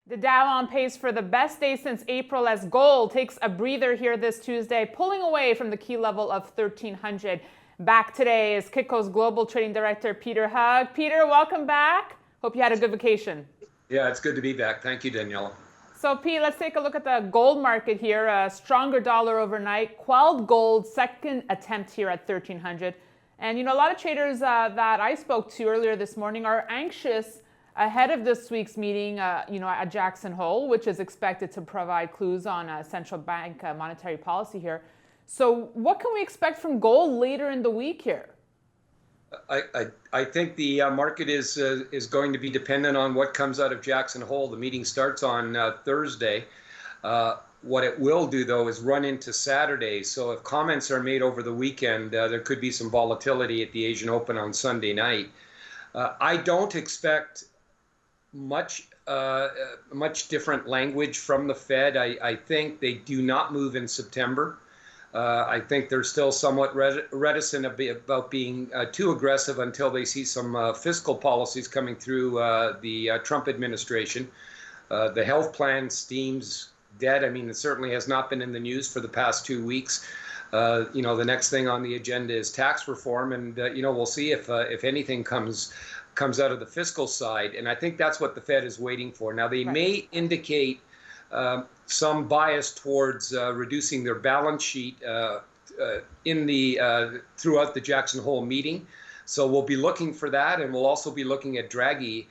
The Dow on pace for the best day since April as gold takes a breather here this Tuesday, pulling away from the key level of 1300. Back today is Kitco's Global Trading Director, Peter Hug. Peter, welcome back. Hope you had a good vacation. Yeah, it's good to be back. Thank you, Daniela. So, Pete, let's take a look at the gold market here. A stronger dollar overnight, quelled gold's second attempt here at 1300. And, a lot of traders that I spoke to earlier this morning are anxious ahead of this week's meeting, at Jackson Hole, which is expected to provide clues on central bank monetary policy here. So what can we expect from gold later in the week here? I think the market is going to be dependent on what comes out of Jackson Hole. The meeting starts on Thursday. What it will do, though, is run into Saturday. So if comments are made over the weekend, there could be some volatility at the Asian Open on Sunday night. I don't expect much different language from the Fed. I think they do not move in September. I think they're still somewhat reticent about being too aggressive until they see some fiscal policies coming through the Trump administration. The health plan steams dead. I mean, it certainly has not been in the news for the past 2 weeks. The next thing on the agenda is tax reform, and we'll see if anything comes out of the fiscal side, and I think that's what the Fed is waiting for. Now, they may indicate some bias towards reducing their balance sheet throughout the Jackson Hole meeting. So we'll be looking for that, and we'll also be looking at Draghi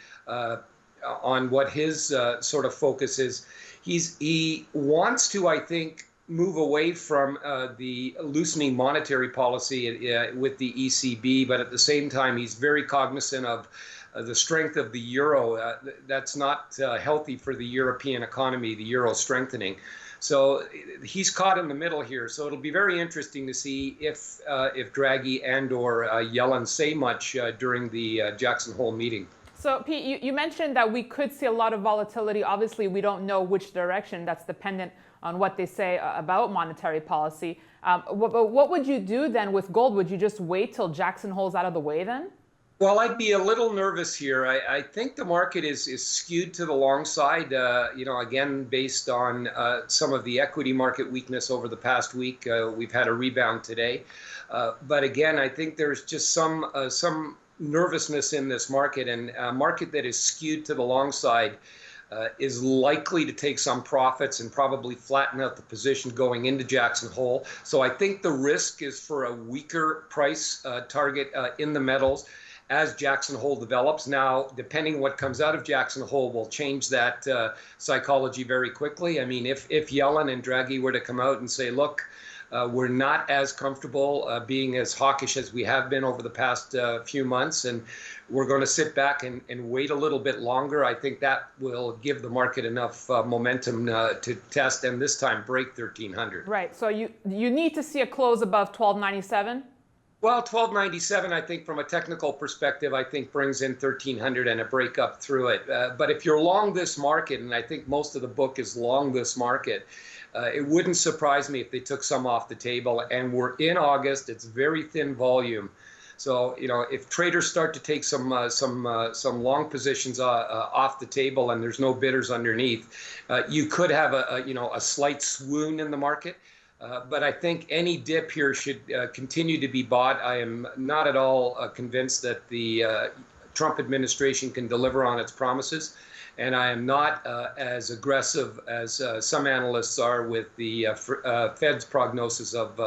on what his sort of focus is. He wants to, I think, move away from the loosening monetary policy with the ECB, but at the same time, he's very cognizant of the strength of the euro. That's not healthy for the European economy, the euro strengthening. So he's caught in the middle here. So it'll be very interesting to see if Draghi and/or Yellen say much during the Jackson Hole meeting. So, Pete, you mentioned that we could see a lot of volatility. Obviously, we don't know which direction. That's dependent on what they say about monetary policy. But what would you do then with gold? Would you just wait till Jackson Hole's out of the way then? Well, I'd be a little nervous here. I think the market is skewed to the long side, again, based on some of the equity market weakness over the past week. We've had a rebound today. But again, I think there's just some nervousness in this market, and a market that is skewed to the long side is likely to take some profits and probably flatten out the position going into Jackson Hole. So I think the risk is for a weaker price target in the metals as Jackson Hole develops. Now, depending what comes out of Jackson Hole will change that psychology very quickly. I mean, if Yellen and Draghi were to come out and say, look, we're not as comfortable being as hawkish as we have been over the past few months, and we're going to sit back and wait a little bit longer. I think that will give the market enough momentum to test and this time break 1300. Right. So you need to see a close above 1297? Well, 1297, I think from a technical perspective, I think brings in 1300 and a break up through it. But if you're long this market, and I think most of the book is long this market, it wouldn't surprise me if they took some off the table. And we're in August. It's very thin volume. So, if traders start to take some long positions off the table and there's no bidders underneath, you could have a slight swoon in the market. But I think any dip here should continue to be bought. I am not at all convinced that the Trump administration can deliver on its promises. And I am not as aggressive as some analysts are with the Fed's prognosis of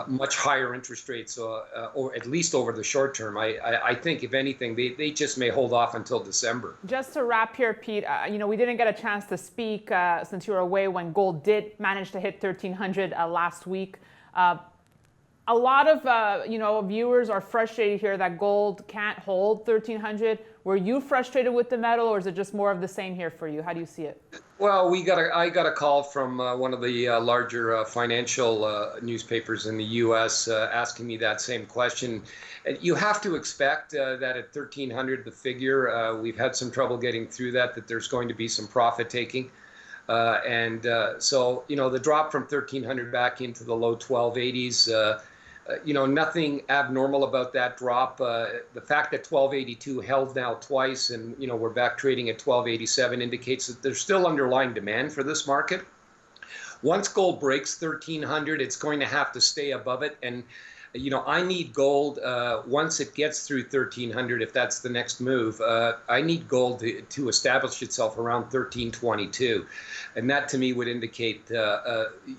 much higher interest rates, or at least over the short term. I think, if anything, they just may hold off until December. Just to wrap here, Pete, we didn't get a chance to speak since you were away when gold did manage to hit 1300 last week. A lot of viewers are frustrated here that gold can't hold 1300. Were you frustrated with the metal, or is it just more of the same here for you? How do you see it? Well, I got a call from one of the larger financial newspapers in the U.S. Asking me that same question. You have to expect that at 1300, the figure, we've had some trouble getting through that there's going to be some profit taking. So, the drop from 1300 back into the low 1280s, Nothing abnormal about that drop. The fact that 1282 held now twice and, we're back trading at 1287 indicates that there's still underlying demand for this market. Once gold breaks 1300, it's going to have to stay above it. And, I need gold once it gets through 1300, if that's the next move. I need gold to establish itself around 1322. And that to me would indicate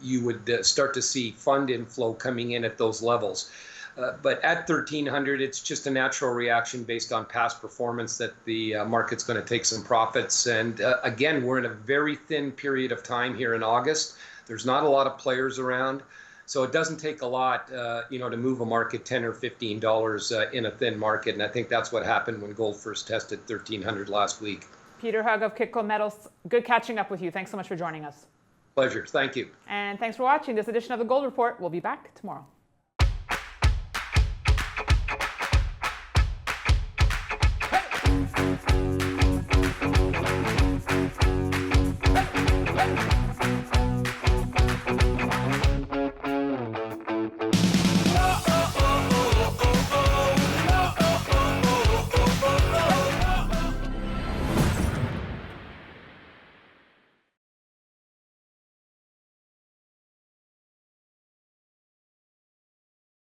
you would start to see fund inflow coming in at those levels. But at 1300, it's just a natural reaction based on past performance that the market's going to take some profits. And again, we're in a very thin period of time here in August. There's not a lot of players around. So it doesn't take a lot, to move a market $10 or $15 in a thin market. And I think that's what happened when gold first tested 1300 last week. Peter Hug of Kitco Metals, good catching up with you. Thanks so much for joining us. Pleasure. Thank you. And thanks for watching this edition of the Gold Report. We'll be back tomorrow.